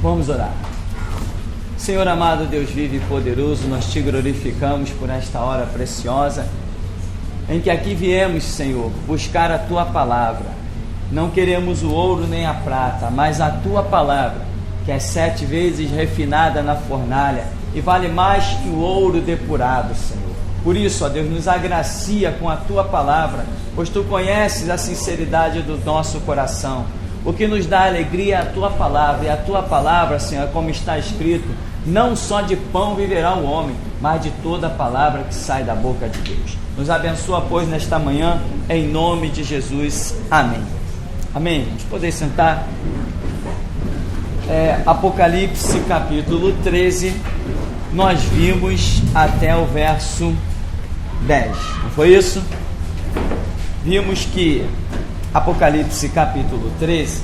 Vamos orar. Senhor amado, Deus vivo e poderoso, nós te glorificamos por esta hora preciosa, em que aqui viemos, Senhor, buscar a Tua palavra. Não queremos o ouro nem a prata, mas a Tua palavra, que é 7 vezes refinada na fornalha, e vale mais que o ouro depurado, Senhor. Por isso, ó Deus, nos agracia com a Tua palavra, pois Tu conheces a sinceridade do nosso coração. O que nos dá alegria é a Tua palavra, e a Tua palavra, Senhor, como está escrito, não só de pão viverá o homem, mas de toda a palavra que sai da boca de Deus. Nos abençoa, pois, nesta manhã, em nome de Jesus. Amém. Amém. Vamos poder sentar. Apocalipse capítulo 13, nós vimos até o verso 10, não foi isso? Vimos que Apocalipse capítulo 13,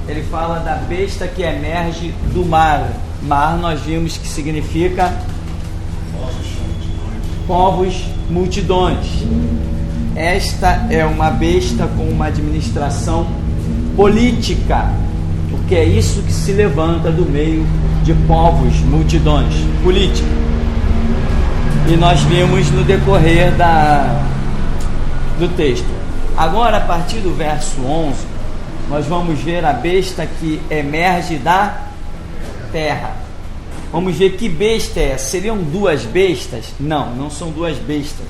ele fala da besta que emerge do mar. Mar nós vimos que significa povos, multidões. Esta é uma besta com uma administração política, porque é isso que se levanta do meio de povos, multidões, política. E nós vimos no decorrer do texto. Agora, a partir do verso 11, nós vamos ver a besta que emerge da terra. Vamos ver que besta é essa. Seriam 2 bestas? Não, não são 2 bestas.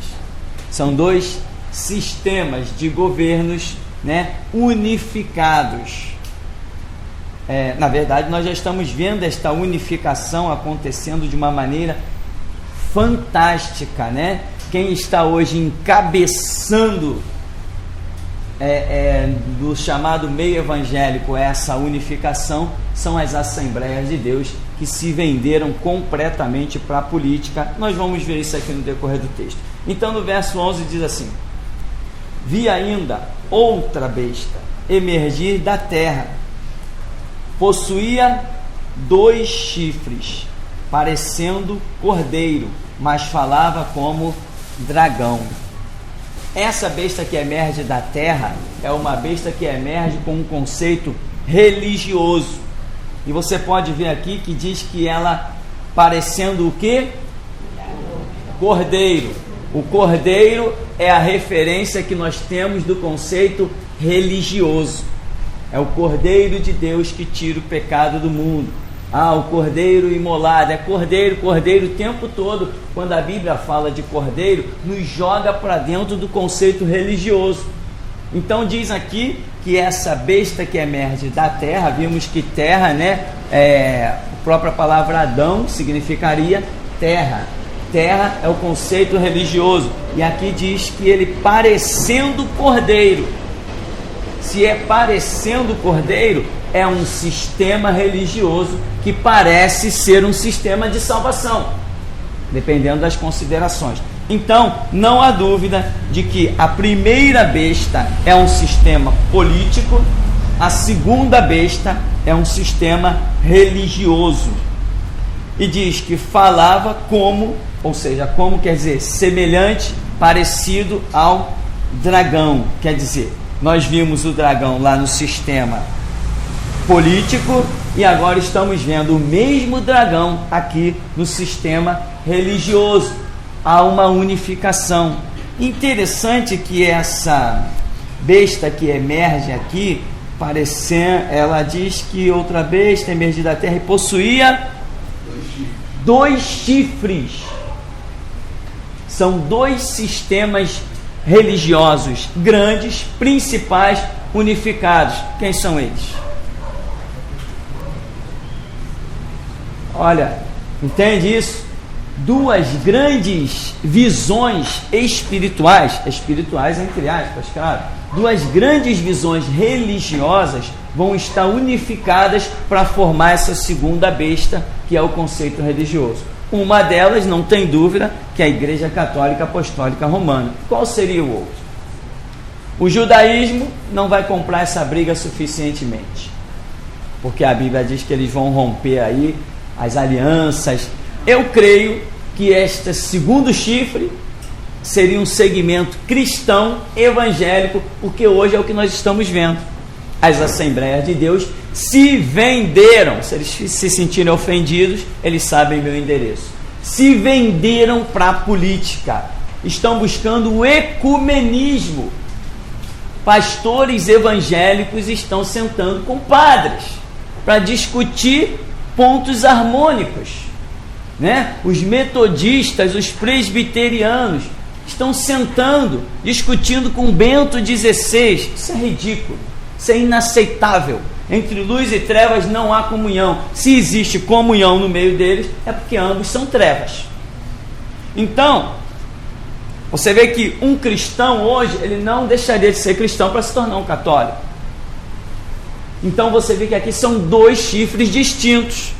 São 2 sistemas de governos, unificados. Na verdade, nós já estamos vendo esta unificação acontecendo de uma maneira fantástica, Quem está hoje encabeçando do chamado meio evangélico essa unificação são as Assembleias de Deus, que se venderam completamente para a política. Nós vamos ver isso aqui no decorrer do texto. Então, no verso 11 diz assim: vi ainda outra besta emergir da terra, possuía 2 chifres, parecendo cordeiro, mas falava como dragão. Essa besta que emerge da terra é uma besta que emerge com um conceito religioso. E você pode ver aqui que diz que ela parecendo o quê? Cordeiro. O cordeiro é a referência que nós temos do conceito religioso. É o Cordeiro de Deus que tira o pecado do mundo. O cordeiro imolado, é cordeiro o tempo todo. Quando a Bíblia fala de cordeiro, nos joga para dentro do conceito religioso. Então diz aqui que essa besta que emerge da terra, vimos que terra, a própria palavra Adão significaria terra. Terra é o conceito religioso. E aqui diz que ele parecendo cordeiro. Se é parecendo cordeiro, é um sistema religioso que parece ser um sistema de salvação, dependendo das considerações. Então, não há dúvida de que a primeira besta é um sistema político, a segunda besta é um sistema religioso. E diz que falava como, ou seja, como quer dizer semelhante, parecido ao dragão. Quer dizer, nós vimos o dragão lá no sistema político e agora estamos vendo o mesmo dragão aqui no sistema religioso. Há uma unificação. Interessante que essa besta que emerge aqui, ela diz que outra besta emergiu da terra e possuía 2 chifres. São 2 sistemas religiosos grandes, principais, unificados. Quem são eles? Olha, entende isso? 2 grandes visões espirituais entre aspas, claro, 2 grandes visões religiosas vão estar unificadas para formar essa segunda besta, que é o conceito religioso. Uma delas, não tem dúvida, que é a Igreja Católica Apostólica Romana. Qual seria o outro? O judaísmo não vai comprar essa briga suficientemente, porque a Bíblia diz que eles vão romper aí as alianças. Eu creio que este segundo chifre seria um segmento cristão evangélico, porque hoje é o que nós estamos vendo. as Assembleias de Deus se venderam. Se eles se sentirem ofendidos, eles sabem meu endereço. Se venderam para a política. Estão buscando o ecumenismo. Pastores evangélicos estão sentando com padres para discutir pontos harmônicos, né? Os metodistas, os presbiterianos estão sentando, discutindo com Bento XVI. Isso é ridículo, isso é inaceitável. Entre luz e trevas não há comunhão. Se existe comunhão no meio deles, é porque ambos são trevas. Então, você vê que um cristão hoje, ele não deixaria de ser cristão para se tornar um católico. Então você vê que aqui são dois chifres distintos.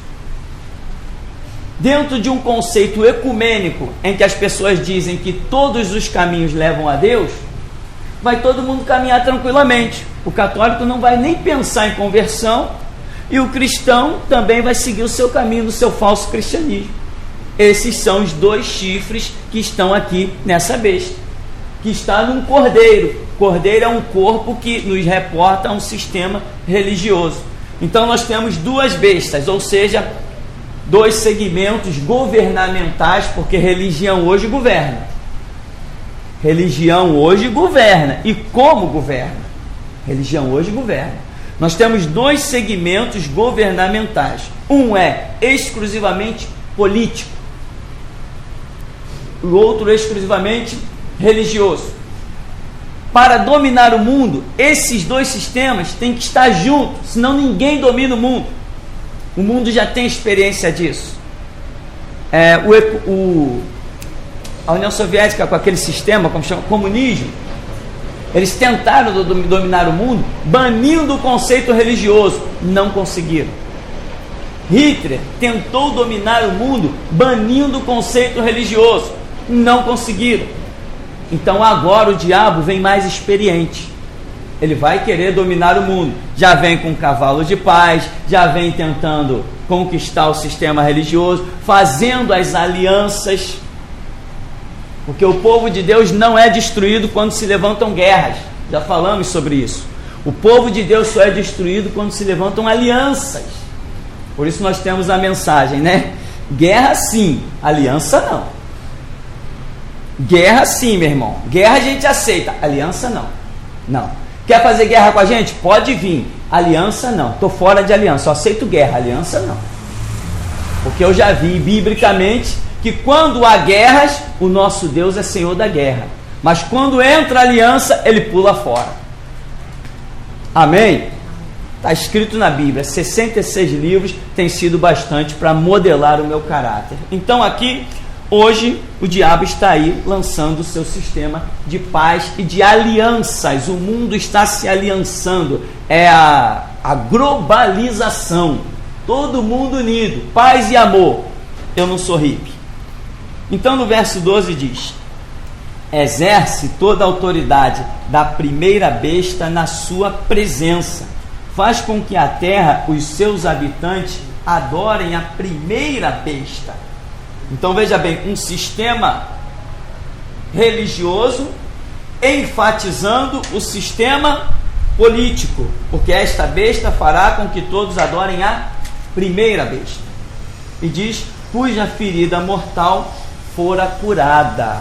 Dentro de um conceito ecumênico, em que as pessoas dizem que todos os caminhos levam a Deus, vai todo mundo caminhar tranquilamente. O católico não vai nem pensar em conversão, e o cristão também vai seguir o seu caminho, do seu falso cristianismo. Esses são os dois chifres que estão aqui nessa besta, que está num cordeiro. Cordeiro é um corpo que nos reporta a um sistema religioso. Então nós temos duas bestas, ou seja, dois segmentos governamentais, porque religião hoje governa. Religião hoje governa. E como governa? Religião hoje governa. Nós temos dois segmentos governamentais. Um é exclusivamente político, o outro exclusivamente religioso. Para dominar o mundo, esses dois sistemas têm que estar juntos, senão ninguém domina o mundo. O mundo já tem experiência disso. A União Soviética, com aquele sistema, como chama, comunismo, eles tentaram dominar o mundo banindo o conceito religioso, não conseguiram. Hitler tentou dominar o mundo banindo o conceito religioso, não conseguiram. Então agora o diabo vem mais experiente. Ele vai querer dominar o mundo. Já vem com cavalo de paz, já vem tentando conquistar o sistema religioso, fazendo as alianças. Porque o povo de Deus não é destruído quando se levantam guerras. Já falamos sobre isso. O povo de Deus só é destruído quando se levantam alianças. Por isso nós temos a mensagem, né? Guerra sim, aliança não. Guerra sim, meu irmão. Guerra a gente aceita, aliança não. Não. Quer fazer guerra com a gente? Pode vir. Aliança não. Estou fora de aliança, só aceito guerra. Aliança não. Porque eu já vi biblicamente que quando há guerras, o nosso Deus é Senhor da guerra. Mas quando entra a aliança, ele pula fora. Amém? Está escrito na Bíblia. 66 livros tem sido bastante para modelar o meu caráter. Então aqui, hoje, o diabo está aí lançando o seu sistema de paz e de alianças. O mundo está se aliançando. É a globalização. Todo mundo unido. Paz e amor. Eu não sou hippie. Então no verso 12 diz: exerce toda a autoridade da primeira besta na sua presença. Faz com que a terra, os seus habitantes, adorem a primeira besta. Então veja bem, um sistema religioso enfatizando o sistema político, porque esta besta fará com que todos adorem a primeira besta. E diz: cuja ferida mortal fora curada.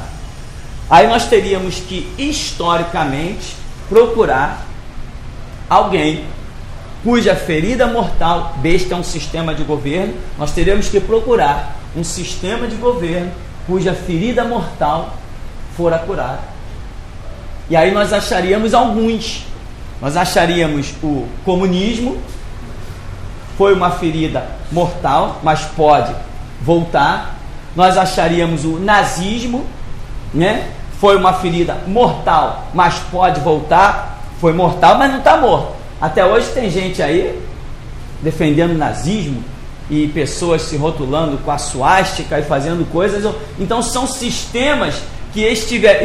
Aí nós teríamos que historicamente procurar alguém cuja ferida mortal, besta é um sistema de governo, nós teríamos que procurar um sistema de governo cuja ferida mortal fora curada. E aí nós acharíamos alguns. Nós acharíamos o comunismo, foi uma ferida mortal, mas pode voltar. Nós acharíamos o nazismo, né? Foi uma ferida mortal, mas pode voltar. Foi mortal, mas não está morto. Até hoje tem gente aí defendendo o nazismo e pessoas se rotulando com a suástica e fazendo coisas. Então são sistemas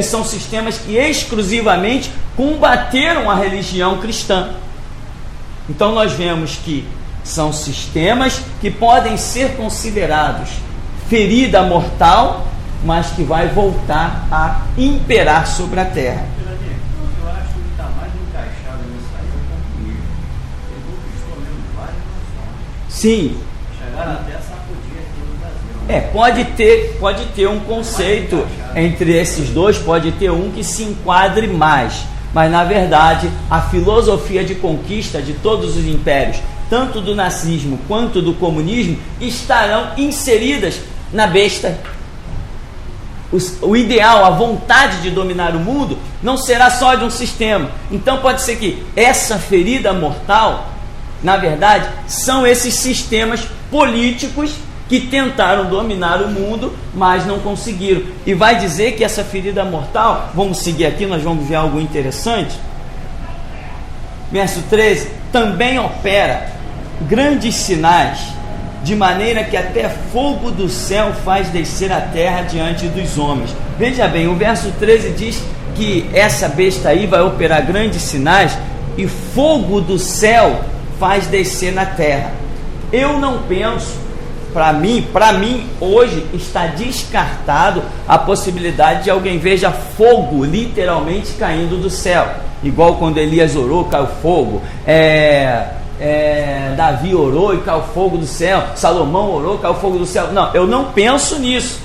são sistemas que exclusivamente combateram a religião cristã. Então nós vemos que são sistemas que podem ser considerados ferida mortal, mas que vai voltar a imperar sobre a terra. Eu acho que está mais encaixado nisso aí o comunismo. Sim. Chegaram até a sacudir aqui no Brasil. Pode ter um conceito entre esses dois, pode ter um que se enquadre mais. Mas, na verdade, a filosofia de conquista de todos os impérios, tanto do nazismo quanto do comunismo, estarão inseridas na besta. O ideal, a vontade de dominar o mundo, não será só de um sistema. Então pode ser que essa ferida mortal, na verdade, são esses sistemas políticos que tentaram dominar o mundo, mas não conseguiram. E vai dizer que essa ferida mortal, vamos seguir aqui, nós vamos ver algo interessante. Verso 13, também opera grandes sinais, de maneira que até fogo do céu faz descer a terra diante dos homens. Veja bem, o verso 13 diz que essa besta aí vai operar grandes sinais e fogo do céu faz descer na terra. Eu não penso, para mim hoje está descartado a possibilidade de alguém veja fogo literalmente caindo do céu, igual quando Elias orou, caiu fogo, Davi orou e caiu fogo do céu, Salomão orou, caiu fogo do céu. Não, eu não penso nisso.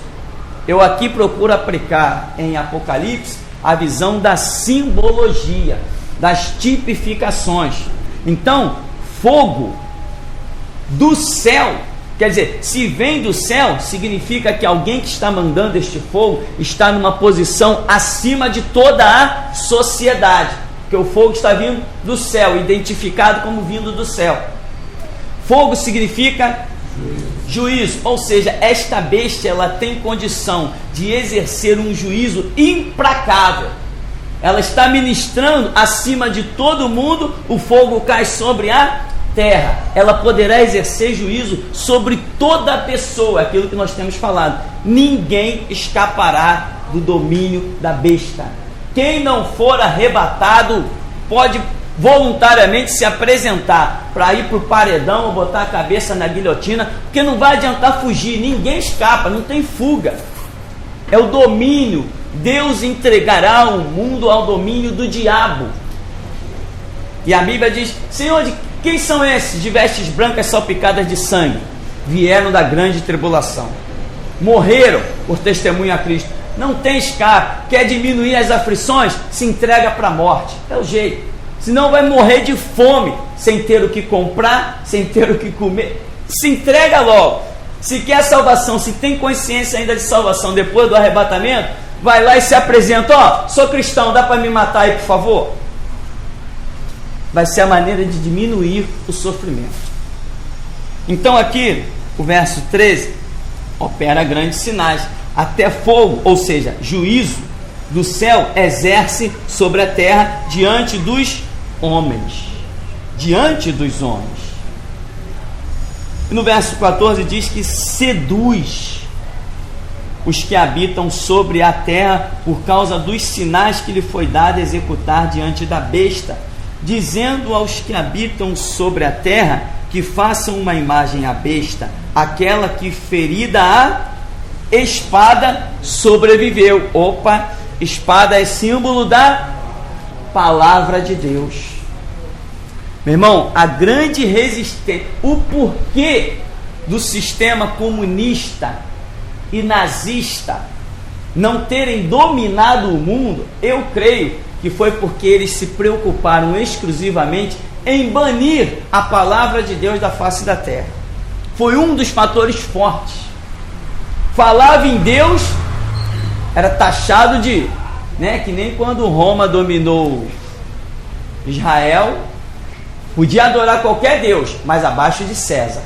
Eu aqui procuro aplicar em Apocalipse a visão da simbologia, das tipificações. Então, fogo do céu, quer dizer, se vem do céu, significa que alguém que está mandando este fogo está numa posição acima de toda a sociedade. Porque o fogo está vindo do céu, identificado como vindo do céu. Fogo significa juízo, ou seja, esta besta ela tem condição de exercer um juízo implacável. Ela está ministrando acima de todo mundo, o fogo cai sobre a terra. Ela poderá exercer juízo sobre toda a pessoa, aquilo que nós temos falado. Ninguém escapará do domínio da besta. Quem não for arrebatado pode voluntariamente se apresentar para ir para o paredão ou botar a cabeça na guilhotina, porque não vai adiantar fugir, ninguém escapa, não tem fuga. É o domínio. Deus entregará o mundo ao domínio do diabo. E a Bíblia diz: Senhor, quem são esses de vestes brancas salpicadas de sangue? Vieram da grande tribulação, morreram por testemunho a Cristo. Não tem escape. Quer diminuir as aflições? Se entrega para a morte. É o jeito. Senão vai morrer de fome, sem ter o que comprar, sem ter o que comer. Se entrega logo. Se quer salvação, se tem consciência ainda de salvação depois do arrebatamento, vai lá e se apresenta: ó, sou cristão, dá para me matar aí, por favor? Vai ser a maneira de diminuir o sofrimento. Então aqui, o verso 13, opera grandes sinais. Até fogo, ou seja, juízo do céu, exerce sobre a terra diante dos homens. Diante dos homens. E no verso 14 diz que seduz os que habitam sobre a terra por causa dos sinais que lhe foi dado executar diante da besta, dizendo aos que habitam sobre a terra que façam uma imagem à besta, aquela que ferida a espada sobreviveu. Opa, espada é símbolo da palavra de Deus. Meu irmão, a grande resistência, o porquê do sistema comunista e nazista não terem dominado o mundo, eu creio que foi porque eles se preocuparam exclusivamente em banir a palavra de Deus da face da terra. Foi um dos fatores fortes. Falava em Deus, era taxado de, que nem quando Roma dominou Israel, podia adorar qualquer Deus, mas abaixo de César.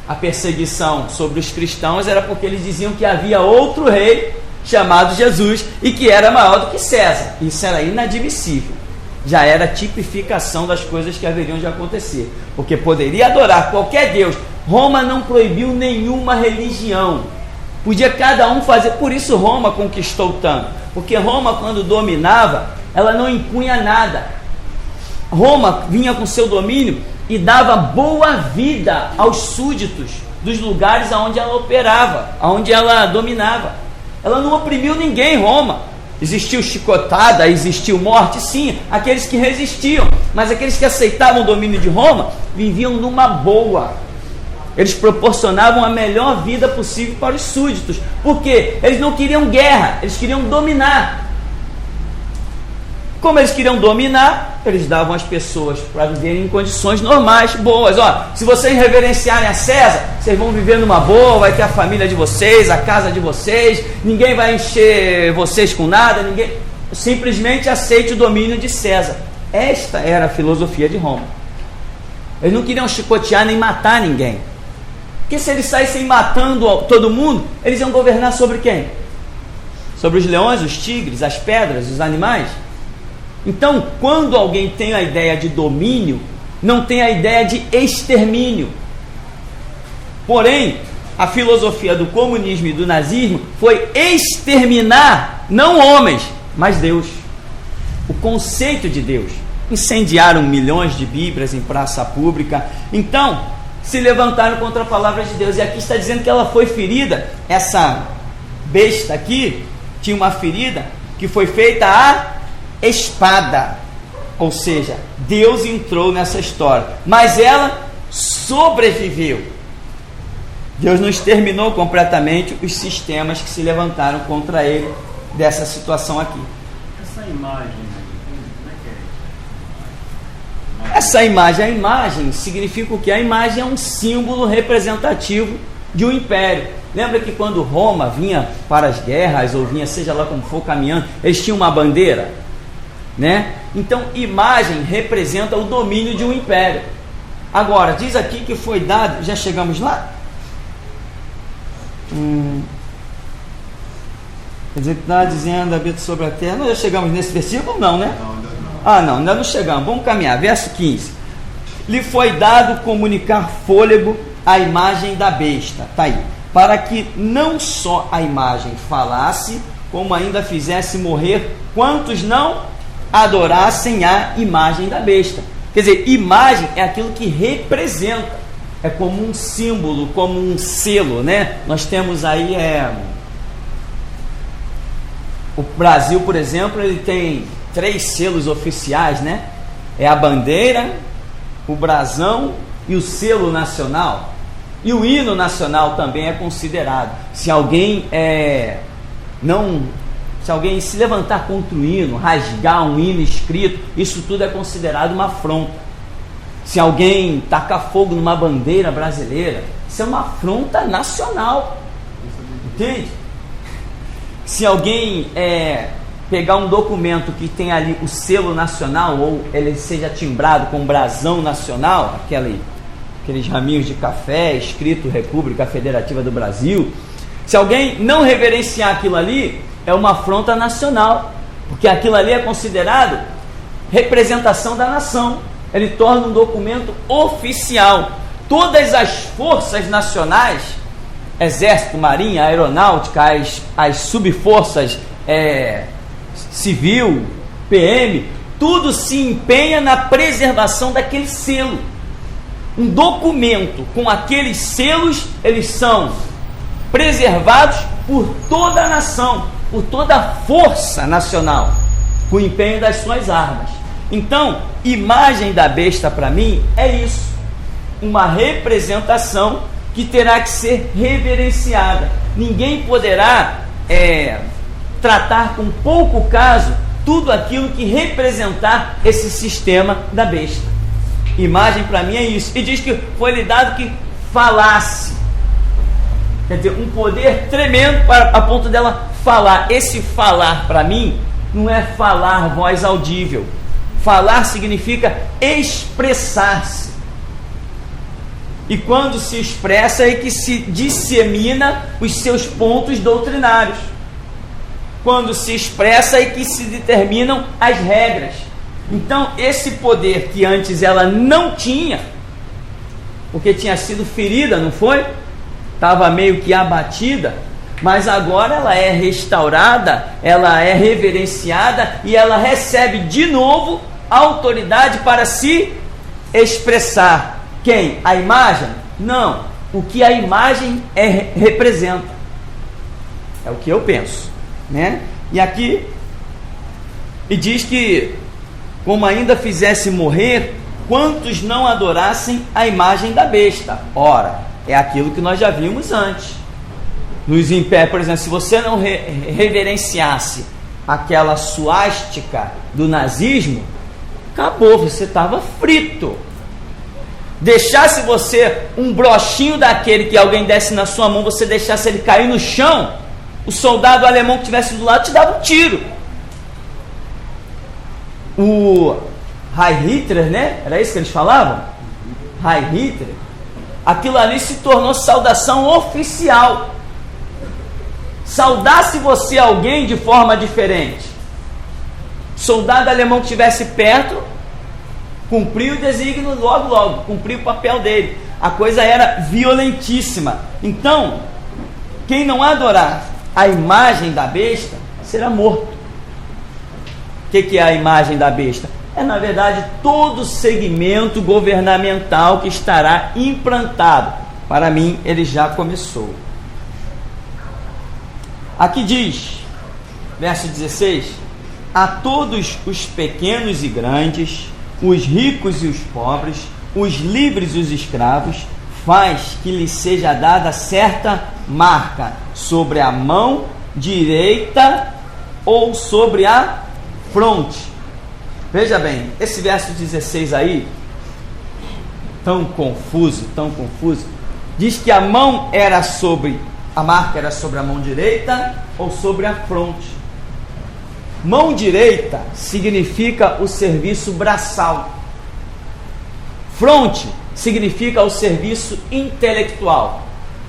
A perseguição sobre os cristãos era porque eles diziam que havia outro rei chamado Jesus e que era maior do que César. Isso era inadmissível. Já era tipificação das coisas que haveriam de acontecer, porque poderia adorar qualquer Deus. Roma não proibiu nenhuma religião, podia cada um fazer. Por isso Roma conquistou tanto, porque Roma, quando dominava, ela não impunha nada. Roma vinha com seu domínio e dava boa vida aos súditos dos lugares onde ela operava, onde ela dominava. Ela não oprimiu ninguém, Roma. Existiu chicotada, existiu morte, sim, aqueles que resistiam, mas aqueles que aceitavam o domínio de Roma viviam numa boa. Eles proporcionavam a melhor vida possível para os súditos, porque eles não queriam guerra, eles queriam dominar. Como eles queriam dominar, eles davam as pessoas para viverem em condições normais, boas. Ó, se vocês reverenciarem a César, vocês vão viver numa boa, vai ter a família de vocês, a casa de vocês, ninguém vai encher vocês com nada, ninguém... Simplesmente aceite o domínio de César. Esta era a filosofia de Roma. Eles não queriam chicotear nem matar ninguém. Porque se eles saíssem matando todo mundo, eles iam governar sobre quem? Sobre os leões, os tigres, as pedras, os animais? Então, quando alguém tem a ideia de domínio, não tem a ideia de extermínio. Porém, a filosofia do comunismo e do nazismo foi exterminar não homens, mas Deus. O conceito de Deus. Incendiaram milhões de Bíblias em praça pública. Então, se levantaram contra a palavra de Deus. E aqui está dizendo que ela foi ferida. Essa besta aqui tinha uma ferida que foi feita a espada, ou seja, Deus entrou nessa história, mas ela sobreviveu. Deus não exterminou completamente os sistemas que se levantaram contra ele dessa situação aqui. Essa imagem, como é que é? Essa imagem, a imagem significa o que? A imagem é um símbolo representativo de um império. Lembra que quando Roma vinha para as guerras, ou vinha seja lá como for caminhando, eles tinham uma bandeira? Né? Então, imagem representa o domínio de um império. Agora, diz aqui que foi dado, já chegamos lá? Quer dizer, está dizendo habita sobre a terra. Nós já chegamos nesse versículo? Não, né? Não, ainda não chegamos. Vamos caminhar. Verso 15. Lhe foi dado comunicar fôlego à imagem da besta. Está aí. Para que não só a imagem falasse, como ainda fizesse morrer quantos não adorassem a imagem da besta. Quer dizer, imagem é aquilo que representa, é como um símbolo, como um selo, né? Nós temos aí o Brasil, por exemplo, ele tem 3 selos oficiais, né? É a bandeira, o brasão e o selo nacional. E o hino nacional também é considerado. Se alguém se levantar contra o hino, rasgar um hino escrito, isso tudo é considerado uma afronta. Se alguém tacar fogo numa bandeira brasileira, isso é uma afronta nacional. Entende? Se alguém pegar um documento que tem ali o selo nacional, ou ele seja timbrado com brasão nacional, aqueles raminhos de café escrito República Federativa do Brasil, se alguém não reverenciar aquilo ali, é uma afronta nacional, porque aquilo ali é considerado representação da nação. Ele torna um documento oficial. Todas as forças nacionais, Exército, Marinha, Aeronáutica, as subforças civil, PM, tudo se empenha na preservação daquele selo. Um documento com aqueles selos, eles são preservados por toda a nação, por toda a força nacional, com o empenho das suas armas. Então, imagem da besta para mim é isso, uma representação que terá que ser reverenciada. Ninguém poderá tratar com pouco caso tudo aquilo que representar esse sistema da besta. Imagem para mim é isso. E diz que foi lhe dado que falasse. Quer dizer, um poder tremendo a ponto dela falar. Esse falar para mim não é falar voz audível. Falar significa expressar-se. E quando se expressa é que se dissemina os seus pontos doutrinários. Quando se expressa é que se determinam as regras. Então, esse poder que antes ela não tinha, porque tinha sido ferida, não foi? Estava meio que abatida, mas agora ela é restaurada, ela é reverenciada e ela recebe de novo a autoridade para se expressar. Quem? A imagem? Não. O que a imagem representa. É o que eu penso, né? E aqui E diz que, como ainda fizesse morrer, quantos não adorassem a imagem da besta. Ora, é aquilo que nós já vimos antes. Nos impérios, por exemplo, se você não reverenciasse aquela suástica do nazismo, acabou, você estava frito. Deixasse você um brochinho daquele que alguém desse na sua mão, você deixasse ele cair no chão, o soldado alemão que estivesse do lado te dava um tiro. O Heil Hitler, né? Era isso que eles falavam? Heil Hitler. Aquilo ali se tornou saudação oficial. Saudasse você alguém de forma diferente, soldado alemão que estivesse perto, cumpriu o desígnio logo, cumpriu o papel dele. A coisa era violentíssima. Então, quem não adorar a imagem da besta, será morto. O que é a imagem da besta? É, na verdade, todo segmento governamental que estará implantado. Para mim, ele já começou. Aqui diz, verso 16: a todos os pequenos e grandes, os ricos e os pobres, os livres e os escravos, faz que lhes seja dada certa marca sobre a mão direita ou sobre a fronte. Veja bem, esse verso 16 aí, tão confuso, diz que a marca era sobre a mão direita ou sobre a fronte. Mão direita significa o serviço braçal. Fronte significa o serviço intelectual.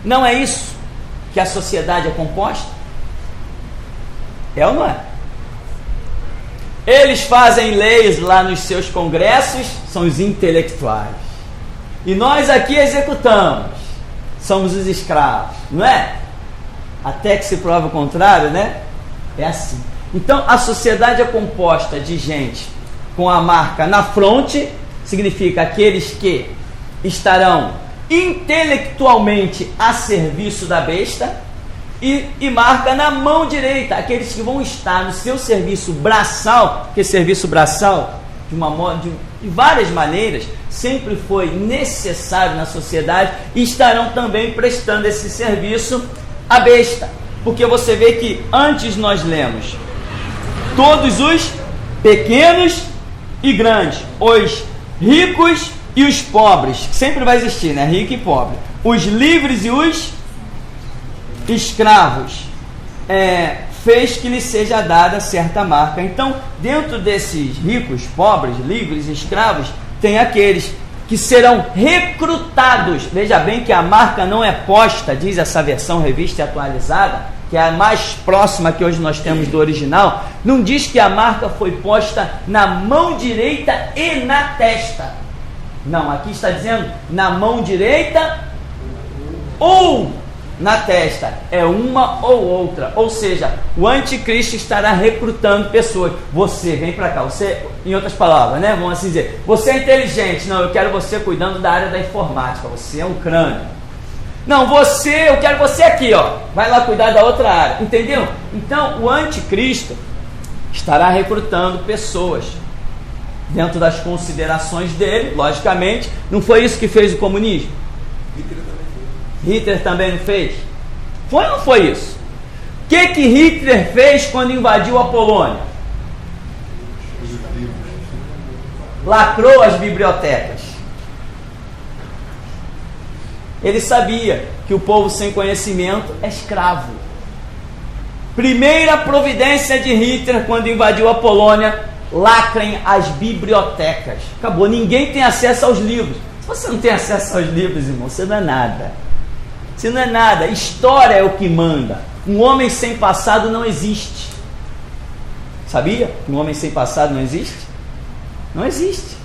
Não é isso que a sociedade é composta? É ou não é? Eles fazem leis lá nos seus congressos, são os intelectuais. E nós aqui executamos, somos os escravos, não é? Até que se prove o contrário, né? É assim. Então, a sociedade é composta de gente com a marca na fronte, significa aqueles que estarão intelectualmente a serviço da besta, e marca na mão direita, aqueles que vão estar no seu serviço braçal, porque serviço braçal, de várias maneiras, sempre foi necessário na sociedade, e estarão também prestando esse serviço à besta. Porque você vê que antes nós lemos todos os pequenos e grandes, os ricos e os pobres, que sempre vai existir, né? Rico e pobre, os livres e os escravos, fez que lhe seja dada certa marca. Então, dentro desses ricos, pobres, livres, escravos, tem aqueles que serão recrutados. Veja bem que a marca não é posta, diz essa versão revista e atualizada, que é a mais próxima que hoje nós temos do original, não diz que a marca foi posta na mão direita e na testa. Não, aqui está dizendo na mão direita ou na testa. É uma ou outra. Ou seja, o anticristo estará recrutando pessoas. Você, vem para cá. Você, em outras palavras, né? Vamos assim dizer, você é inteligente. Não, eu quero você cuidando da área da informática. Você é um crânio. Não, eu quero você aqui, ó. Vai lá cuidar da outra área. Entendeu? Então, o anticristo estará recrutando pessoas dentro das considerações dele, logicamente. Não foi isso que fez o comunismo? Hitler também não fez? Foi ou não foi isso? O que Hitler fez quando invadiu a Polônia? Lacrou as bibliotecas. Ele sabia que o povo sem conhecimento é escravo. Primeira providência de Hitler quando invadiu a Polônia: lacrem as bibliotecas. Acabou, ninguém tem acesso aos livros. Se você não tem acesso aos livros, irmão, você não é nada. Você não é nada. História é o que manda. Um homem sem passado não existe. Sabia que um homem sem passado não existe? Não existe.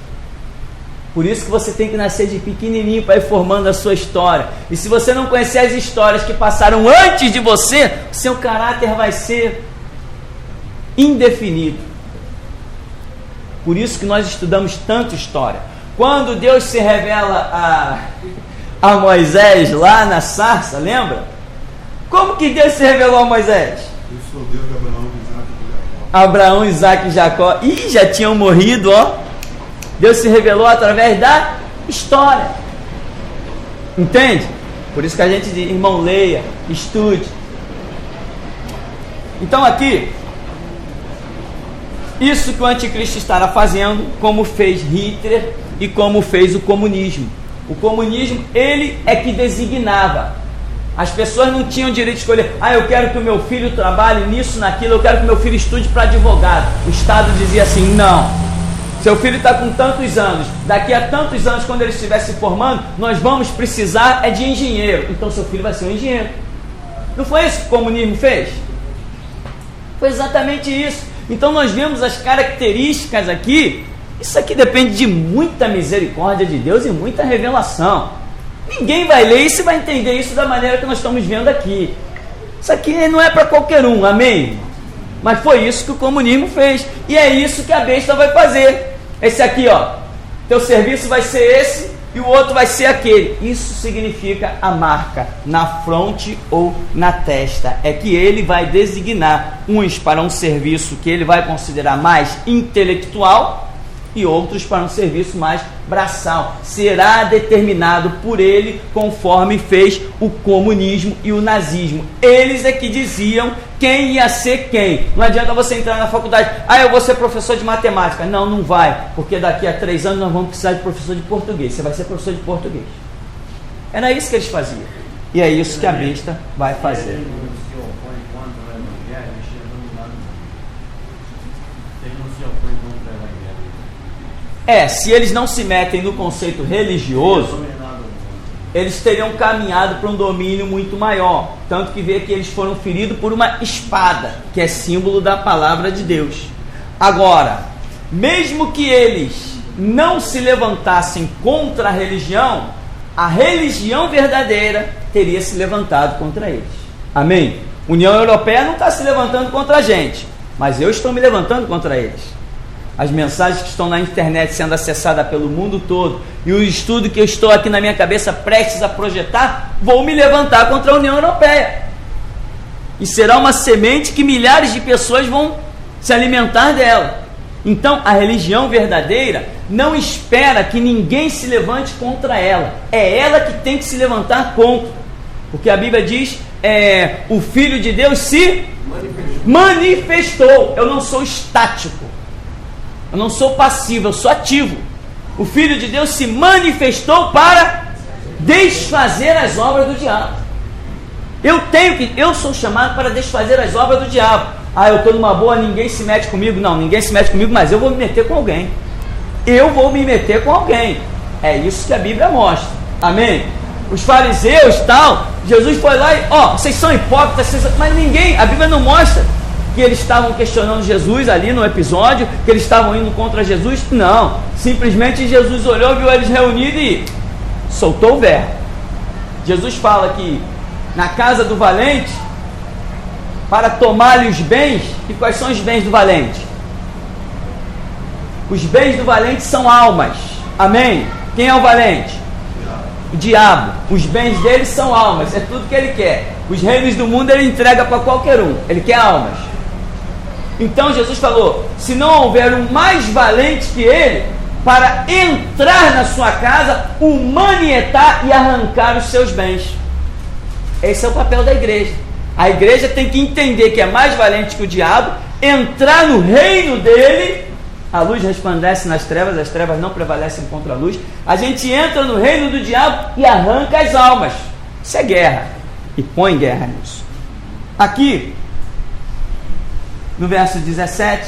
Por isso que você tem que nascer de pequenininho para ir formando a sua história. E se você não conhecer as histórias que passaram antes de você, seu caráter vai ser indefinido. Por isso que nós estudamos tanto história. Quando Deus se revela a Moisés lá na sarça, lembra? Como que Deus se revelou a Moisés? Eu sou Deus de Abraão, de Isaac e de Jacó. Abraão, Isaac e Jacó, já tinham morrido, ó. Deus se revelou através da história. Entende? Por isso que a gente diz, irmão, leia, estude. Então aqui, isso que o anticristo estará fazendo, como fez Hitler e como fez o comunismo. O comunismo, ele é que designava. As pessoas não tinham direito de escolher, eu quero que o meu filho trabalhe nisso, naquilo, eu quero que o meu filho estude para advogado. O Estado dizia assim, não, seu filho está com tantos anos, daqui a tantos anos, quando ele estiver se formando, nós vamos precisar de engenheiro, então seu filho vai ser um engenheiro. Não foi isso que o comunismo fez? Foi exatamente isso. Então nós vemos as características aqui. Isso aqui depende de muita misericórdia de Deus e muita revelação. Ninguém vai ler isso e vai entender isso da maneira que nós estamos vendo aqui. Isso aqui não é para qualquer um, amém? Mas foi isso que o comunismo fez. E é isso que a besta vai fazer. Esse aqui, ó, teu serviço vai ser esse e o outro vai ser aquele. Isso significa a marca na fronte ou na testa. É que ele vai designar uns para um serviço que ele vai considerar mais intelectual e outros para um serviço mais braçal. Será determinado por ele conforme fez o comunismo e o nazismo. Eles é que diziam quem ia ser quem. Não adianta você entrar na faculdade, eu vou ser professor de matemática. Não, não vai, porque daqui a 3 anos nós vamos precisar de professor de português. Você vai ser professor de português. Era isso que eles faziam. E é isso que a besta vai fazer. Se eles não se metem no conceito religioso, eles teriam caminhado para um domínio muito maior. Tanto que vê que eles foram feridos por uma espada, que é símbolo da palavra de Deus. Agora, mesmo que eles não se levantassem contra a religião verdadeira teria se levantado contra eles. Amém? União Europeia não está se levantando contra a gente, mas eu estou me levantando contra eles. As mensagens que estão na internet sendo acessadas pelo mundo todo e o estudo que eu estou aqui na minha cabeça prestes a projetar, vou me levantar contra a União Europeia. E será uma semente que milhares de pessoas vão se alimentar dela. Então, a religião verdadeira não espera que ninguém se levante contra ela. É ela que tem que se levantar contra. Porque a Bíblia diz, o Filho de Deus se manifestou. Eu não sou estático. Eu não sou passivo, eu sou ativo. O Filho de Deus se manifestou para desfazer as obras do diabo. Eu sou chamado para desfazer as obras do diabo. Eu estou numa boa, ninguém se mete comigo. Não, ninguém se mete comigo, mas eu vou me meter com alguém. Eu vou me meter com alguém. É isso que a Bíblia mostra. Amém? Os fariseus, tal, Jesus foi lá e, vocês são hipócritas, mas ninguém, a Bíblia não mostra que eles estavam questionando Jesus ali no episódio, que eles estavam indo contra Jesus. Não, simplesmente Jesus olhou, viu eles reunidos e soltou o verbo. Jesus fala que na casa do valente, para tomar-lhe os bens. E quais são os bens do valente? Os bens do valente são almas. Amém? Quem é o valente? O diabo. Os bens dele são almas, é tudo que ele quer. Os reinos do mundo ele entrega para qualquer um, ele quer almas. Então Jesus falou, se não houver um mais valente que ele, para entrar na sua casa, o manietar e arrancar os seus bens. Esse é o papel da igreja. A igreja tem que entender que é mais valente que o diabo, entrar no reino dele. A luz resplandece nas trevas, as trevas não prevalecem contra a luz. A gente entra no reino do diabo e arranca as almas. Isso é guerra. E põe guerra nisso. Aqui, no verso 17,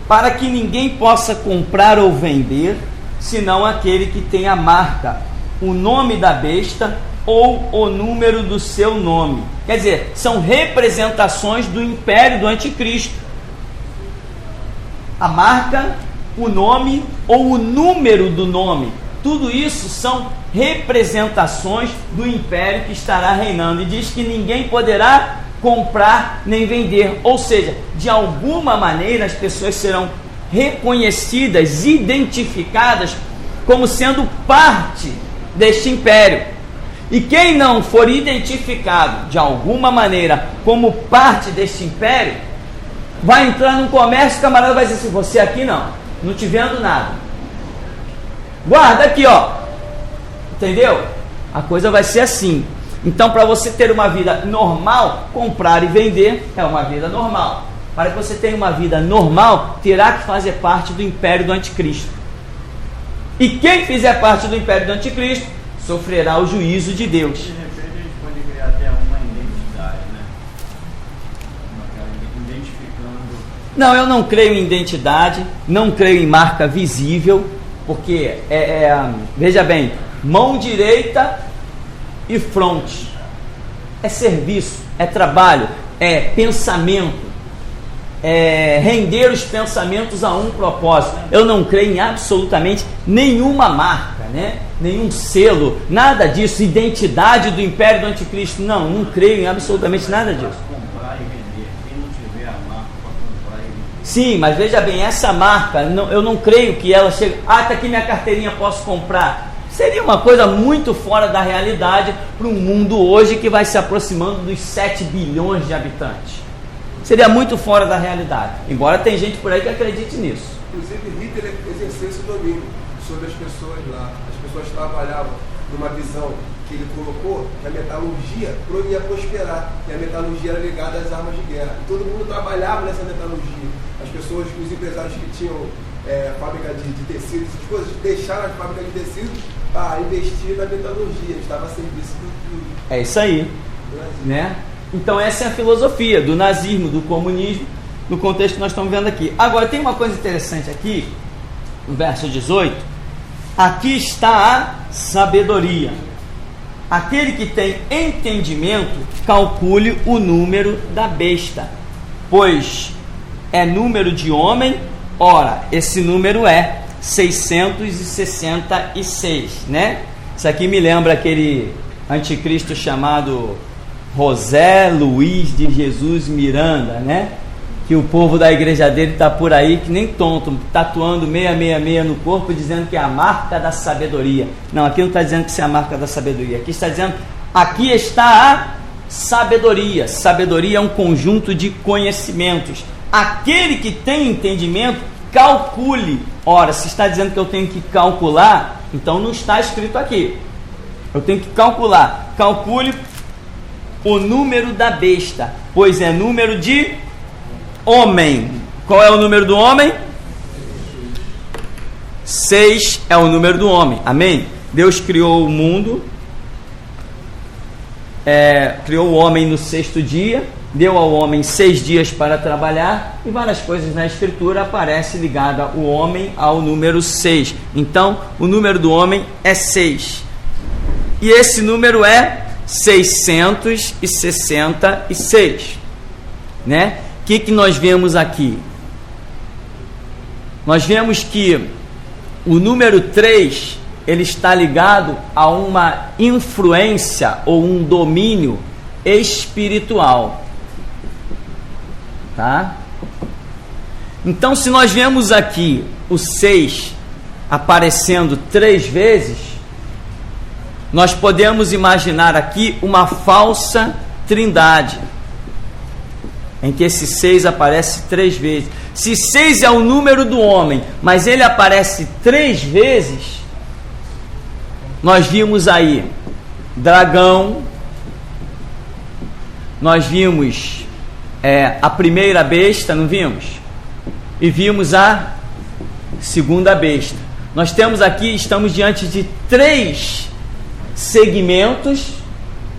para que ninguém possa comprar ou vender, senão aquele que tem a marca, o nome da besta ou o número do seu nome. Quer dizer, são representações do império do anticristo. A marca, o nome ou o número do nome. Tudo isso são representações do império que estará reinando. E diz que ninguém poderá comprar nem vender. Ou seja, de alguma maneira as pessoas serão reconhecidas, identificadas como sendo parte deste império. E quem não for identificado de alguma maneira como parte deste império, Vai entrar num comércio, o camarada vai dizer assim: você aqui não te vendo nada. Guarda aqui, ó. Entendeu? A coisa vai ser assim. Então, para você ter uma vida normal, comprar e vender é uma vida normal. Para que você tenha uma vida normal, terá que fazer parte do império do anticristo. E quem fizer parte do império do anticristo sofrerá o juízo de Deus. De repente a gente pode criar até uma identidade, né? Identificando. Não, eu não creio em identidade, não creio em marca visível, porque veja bem, mão direita e fronte é serviço, é trabalho, é pensamento, é render os pensamentos a um propósito. Eu não creio em absolutamente nenhuma marca, né? Nenhum selo, nada disso, identidade do império do anticristo. Não creio em absolutamente nada disso. Comprar e vender. Quem não tiver a marca para comprar e vender. Sim, mas veja bem, essa marca, eu não creio que ela chegue. Tá aqui minha carteirinha, posso comprar. Seria uma coisa muito fora da realidade para um mundo hoje que vai se aproximando dos 7 bilhões de habitantes. Seria muito fora da realidade, embora tem gente por aí que acredite nisso. Inclusive Hitler exerceu esse domínio sobre as pessoas lá. As pessoas trabalhavam numa visão que ele colocou que a metalurgia ia prosperar, e a metalurgia era ligada às armas de guerra. E todo mundo trabalhava nessa metalurgia. As pessoas, os empresários que tinham fábrica de tecidos, essas coisas, deixaram as fábricas de tecidos para investir na metalurgia. Estava a serviço do É isso aí, né? Então essa é a filosofia do nazismo, do comunismo, no contexto que nós estamos vendo aqui. Agora tem uma coisa interessante aqui, no verso 18. Aqui está a sabedoria. Aquele que tem entendimento, calcule o número da besta, pois é número de homem. Ora, esse número é 666, né? Isso aqui me lembra aquele anticristo chamado José Luiz de Jesus Miranda, né? Que o povo da igreja dele está por aí que nem tonto, tatuando 666 no corpo, dizendo que é a marca da sabedoria. Não, aqui não está dizendo que isso é a marca da sabedoria. Aqui está dizendo, aqui está a sabedoria. Sabedoria é um conjunto de conhecimentos. Aquele que tem entendimento, calcule. Ora, se está dizendo que eu tenho que calcular, então não está escrito aqui. Eu tenho que calcular. Calcule o número da besta, pois é número de homem. Qual é o número do homem? 6 é o número do homem. Amém? Deus criou o mundo, criou o homem no 6º dia, deu ao homem 6 dias para trabalhar, e várias coisas na escritura aparecem ligadas o homem ao número 6. Então o número do homem é 6, e esse número é 666, né? O que nós vemos aqui? Nós vemos que o número 3, ele está ligado a uma influência ou um domínio espiritual, tá? Então, se nós vemos aqui o 6 aparecendo 3 vezes, nós podemos imaginar aqui uma falsa trindade, em que esse 6 aparece 3 vezes. Se 6 é o número do homem, mas ele aparece 3 vezes, nós vimos aí dragão, nós vimos a primeira besta, não vimos? E vimos a segunda besta. Nós temos aqui, estamos diante de 3 segmentos.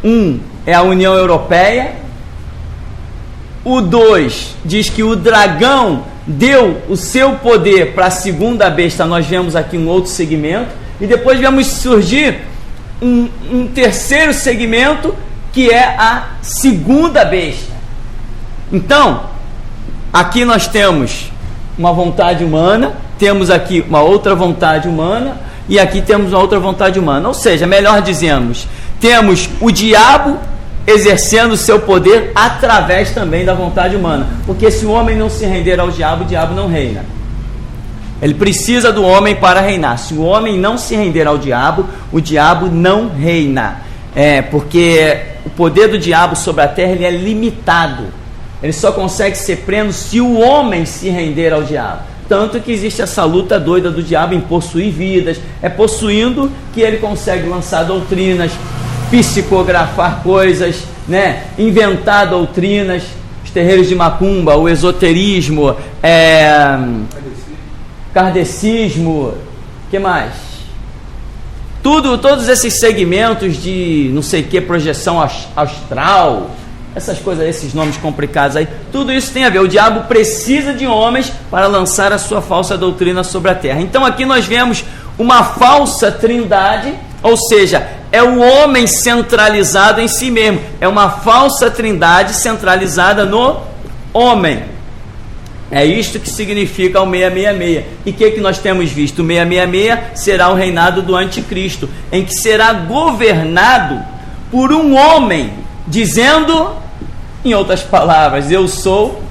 Um é a União Europeia. O 2 diz que o dragão deu o seu poder para a segunda besta. Nós vemos aqui um outro segmento. E depois vemos surgir um terceiro segmento, que é a segunda besta. Então, aqui nós temos uma vontade humana, temos aqui uma outra vontade humana, e aqui temos uma outra vontade humana. Ou seja, melhor dizemos, temos o diabo exercendo o seu poder através também da vontade humana. Porque se o homem não se render ao diabo, o diabo não reina. Ele precisa do homem para reinar. Se o homem não se render ao diabo, o diabo não reina. Porque o poder do diabo sobre a terra ele é limitado. Ele só consegue ser pleno se o homem se render ao diabo. Tanto que existe essa luta doida do diabo em possuir vidas. É possuindo que ele consegue lançar doutrinas, psicografar coisas, né? Inventar doutrinas, os terreiros de macumba, o esoterismo, kardecismo, que mais? Todos esses segmentos de não sei que, projeção astral, essas coisas, esses nomes complicados aí, tudo isso tem a ver. O diabo precisa de homens para lançar a sua falsa doutrina sobre a terra. Então aqui nós vemos uma falsa trindade, ou seja, é o homem centralizado em si mesmo. É uma falsa trindade centralizada no homem. É isto que significa o 666. E o que nós temos visto? O 666 será o reinado do anticristo, em que será governado por um homem, dizendo, em outras palavras, eu sou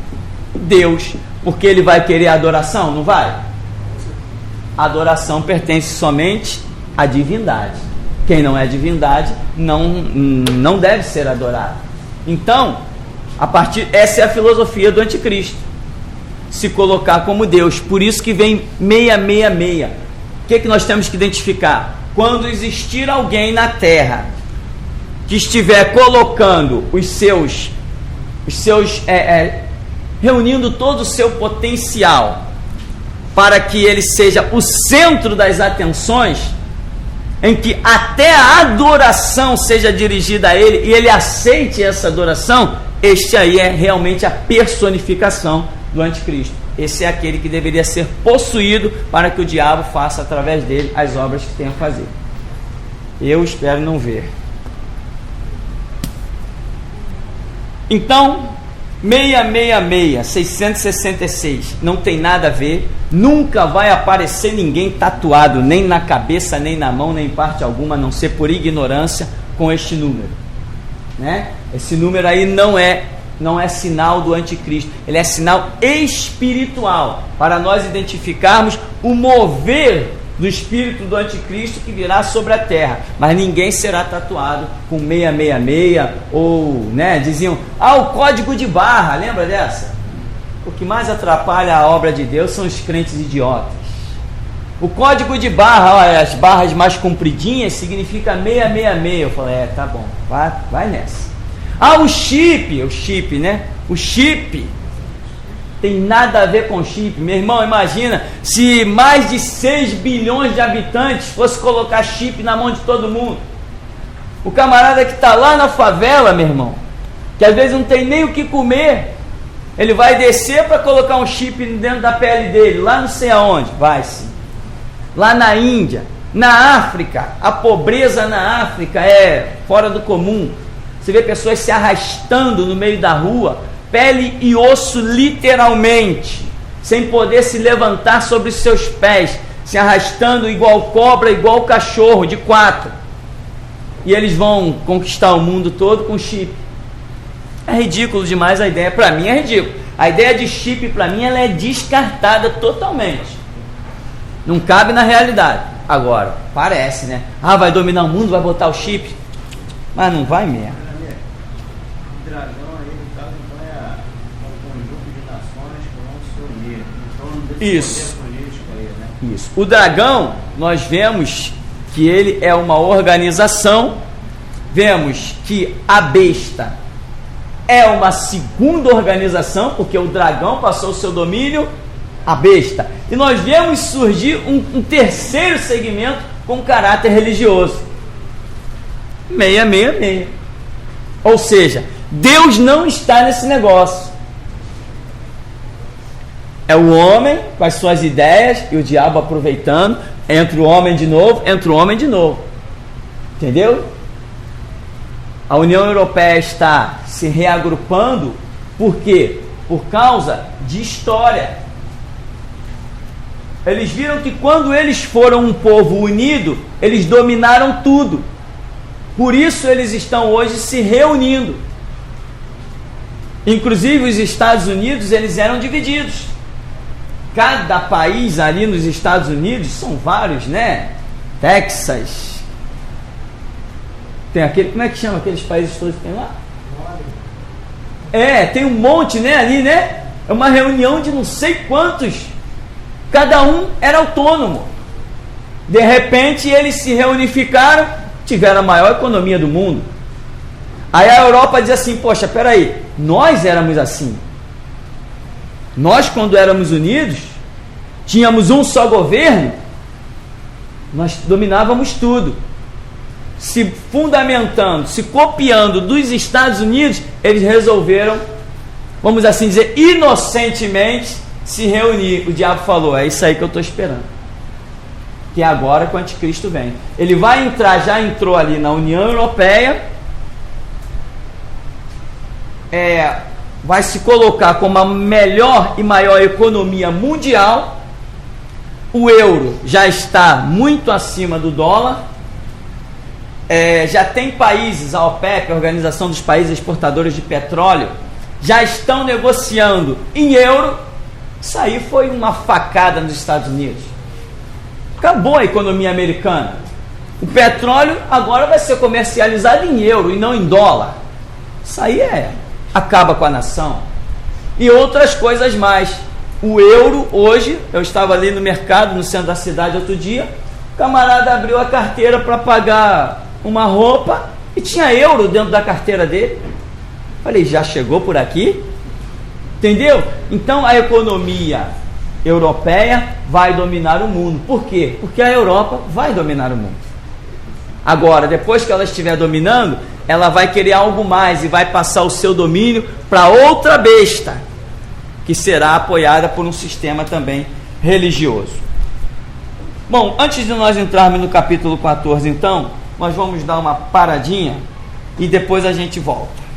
Deus. Porque ele vai querer adoração? Não vai? A adoração pertence somente à divindade. Quem não é divindade não deve ser adorado. Então, essa é a filosofia do anticristo, se colocar como Deus. Por isso que vem 666. O que nós temos que identificar? Quando existir alguém na terra que estiver colocando reunindo todo o seu potencial para que ele seja o centro das atenções, em que até a adoração seja dirigida a ele e ele aceite essa adoração, este aí é realmente a personificação do anticristo. Esse é aquele que deveria ser possuído para que o diabo faça através dele as obras que tem a fazer. Eu espero não ver. Então, 666, 666, não tem nada a ver, nunca vai aparecer ninguém tatuado, nem na cabeça, nem na mão, nem em parte alguma, a não ser por ignorância, com este número, né? Esse número aí não é sinal do anticristo, ele é sinal espiritual, para nós identificarmos o mover do espírito do anticristo que virá sobre a terra. Mas ninguém será tatuado com 666, ou, né, diziam, o código de barra, lembra dessa? O que mais atrapalha a obra de Deus são os crentes idiotas. O código de barra, olha, as barras mais compridinhas, significa 666. Eu falei, tá bom, vai nessa. O chip, né? O chip tem nada a ver com chip. Meu irmão, imagina se mais de 6 bilhões de habitantes fosse colocar chip na mão de todo mundo. O camarada que está lá na favela, meu irmão, que às vezes não tem nem o que comer, ele vai descer para colocar um chip dentro da pele dele, lá não sei aonde, vai sim. Lá na Índia, na África, a pobreza na África é fora do comum. Você vê pessoas se arrastando no meio da rua, pele e osso literalmente, sem poder se levantar sobre os seus pés, se arrastando igual cobra, igual cachorro, de 4. E eles vão conquistar o mundo todo com chip. É ridículo demais a ideia, para mim é ridículo. A ideia de chip, para mim, ela é descartada totalmente. Não cabe na realidade. Agora, parece, né? Vai dominar o mundo, vai botar o chip. Mas não vai mesmo. O dragão aí, no caso, então é um conjunto de nações que vão se unir. Então, isso. Político aí, né? Isso. O dragão, nós vemos que ele é uma organização. Vemos que a besta é uma segunda organização, porque o dragão passou o seu domínio à besta. E nós vemos surgir um terceiro segmento com caráter religioso. 666. Ou seja, Deus não está nesse negócio. É o homem com as suas ideias e o diabo aproveitando. Entra o homem de novo, entra o homem de novo. Entendeu? A União Europeia está se reagrupando. Por quê? Por causa de história. Eles viram que quando eles foram um povo unido, eles dominaram tudo. Por isso eles estão hoje se reunindo. Inclusive os Estados Unidos, eles eram divididos. Cada país ali nos Estados Unidos, são vários, né? Texas. Tem aquele, como é que chama aqueles países todos que tem lá? Tem um monte, né, ali, né? É uma reunião de não sei quantos. Cada um era autônomo. De repente eles se reunificaram, tiveram a maior economia do mundo. Aí a Europa diz assim: poxa, peraí, nós éramos assim. Nós, quando éramos unidos, tínhamos um só governo, nós dominávamos tudo. Se fundamentando, se copiando dos Estados Unidos, eles resolveram, vamos assim dizer, inocentemente se reunir. O diabo falou: é isso aí que eu estou esperando. Que é agora que o anticristo vem. Ele vai entrar, já entrou ali na União Europeia, vai se colocar como a melhor e maior economia mundial. O euro já está muito acima do dólar. Já tem países, a OPEP, a Organização dos Países Exportadores de Petróleo, já estão negociando em euro. Isso aí foi uma facada nos Estados Unidos. Acabou a economia americana. O petróleo agora vai ser comercializado em euro e não em dólar. Isso aí acaba com a nação. E outras coisas mais. O euro hoje, eu estava ali no mercado, no centro da cidade outro dia, o camarada abriu a carteira para pagar uma roupa e tinha euro dentro da carteira dele. Falei: já chegou por aqui? Entendeu? Então a economia europeia vai dominar o mundo. Por quê? Porque a Europa vai dominar o mundo. Agora, depois que ela estiver dominando, ela vai querer algo mais e vai passar o seu domínio para outra besta, que será apoiada por um sistema também religioso. Bom, antes de nós entrarmos no capítulo 14, então, nós vamos dar uma paradinha e depois a gente volta.